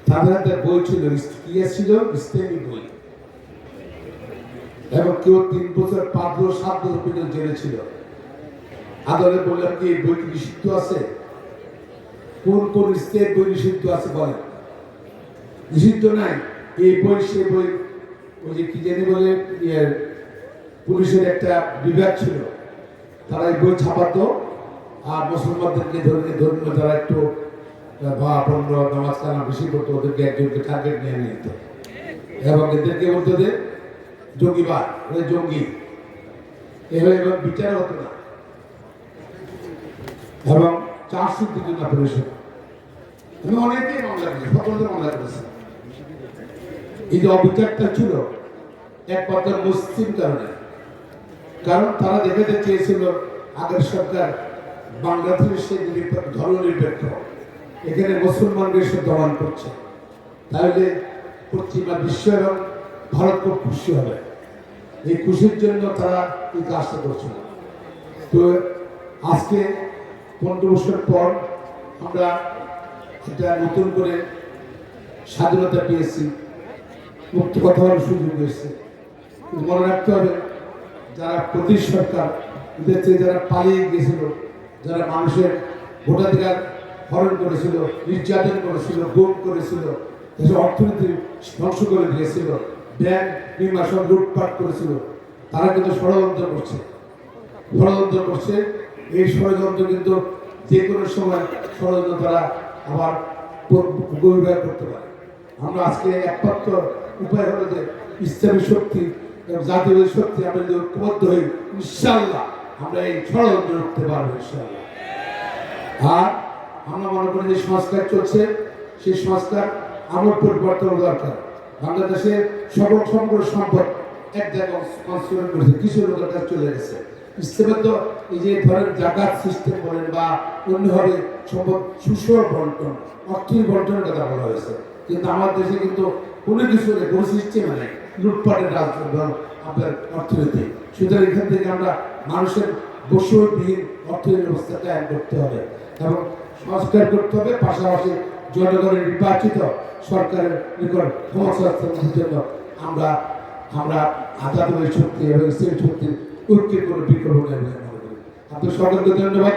তাদের হাতে বই ছিল, ছিল ইসলামী বই, এবং কেউ 3 বছর 5 বছর 7 বছর পর্যন্ত জেলে ছিল। আদালতে বললাম কি এই বই কি নিষিদ্ধ আছে? কোন কোন স্টেট বই নিষিদ্ধ আছে বলেন? নিষিদ্ধ নাই। এই বই সে বই, ওই যে কি জানি বলে পুলিশের একটা বিভাগ ছিল, তারা এই বই ছাপাতো আর মুসলমানদেরকে ধর্মীয় যারা একটু পণ্য নামাজ কালাম বেশি করতো ওদেরকে একজনকে টার্গেট নিয়ে নিত এবং এদেরকে বলতো যে জঙ্গিবাদ, জঙ্গি, এভাবে বিচার হতো না। এবং 400 জন অপারেশন, আমি অনেকেই মামলা করেছি, 17 মামলা করেছি। এই যে অবিচারটা ছিল একমাত্র মুসলিম কারণে, কারণ তারা দেখাতে চেয়েছিল আগের সরকার বাংলাদেশের ধর্মনিরপেক্ষ, এখানে মুসলমানদের সে দমন করছে, তাহলে পশ্চিমা বিশ্ব এবং ভারত খুব খুশি হবে। এই খুশির জন্য তারা এই কাজটা করছিল। তো আজকে 15 বছর পর আমরা এটা নতুন করে স্বাধীনতা পেয়েছি, মুক্ত কথা বলার সুযোগ হয়েছে। মনে রাখতে হবে যারা প্রতি সরকার এদের থেকে যারা পালিয়ে গিয়েছিল, যারা মানুষের ভোটাধিকার হরণ করেছিল, নির্যাতন করেছিল, গুম করেছিল, দেশের অর্থনীতি ধ্বংস করে দিয়েছিল, ব্যাংক নির্বাচন লুটপাট করেছিল, তারা কিন্তু ষড়যন্ত্র করছে। এই ষড়যন্ত্র কিন্তু যে কোনো সময় ষড়যন্ত্র তারা আবার গভীর করতে পারে। আমরা আজকে একমাত্র উপায় হলো যে ইসলামী শক্তি এবং জাতীয় শক্তি আমরা যদি ঐক্যবদ্ধ হই, ইনশাআল্লাহ আমরা এই ষড়যন্ত্র রুখতে পারবো ইনশাআল্লাহ। আর আমরা মনে করি যে সংস্কার চলছে, সেই সংস্কার আমার পরিবর্তন দরকার। বাংলাদেশের সকল সম্পদ এক জায়গায় কনসেন্ট্রেট করেছে, কিছু লোকের কাছে চলে গেছে। ইসলামে তো এই যে ধরেন জাকাত সিস্টেম বলেন বা অন্যভাবে সম্পদ সুষম বন্টন, অর্থনৈতিক বন্টনের কথা বলা হয়েছে, কিন্তু আমার দেশে কিন্তু কোনো কিছু নেই, কোনো সিস্টেমে নেই, লুটপাটের আপনার অর্থনীতি। সুতরাং এখান থেকে আমরা মানুষের বসবাসবিহীন অর্থনৈতিক ব্যবস্থা কায়েম করতে হবে এবং সংস্কার করতে হবে, পাশাপাশি জনগণের নির্বাচিত সরকারের নিকট ক্ষমতা জন্য আমরা আজাদ শক্তি এবং সেই শক্তির ঐক্যের কোনো বিকল্প নেই বলে মনে করি। আপনার সকলকে ধন্যবাদ।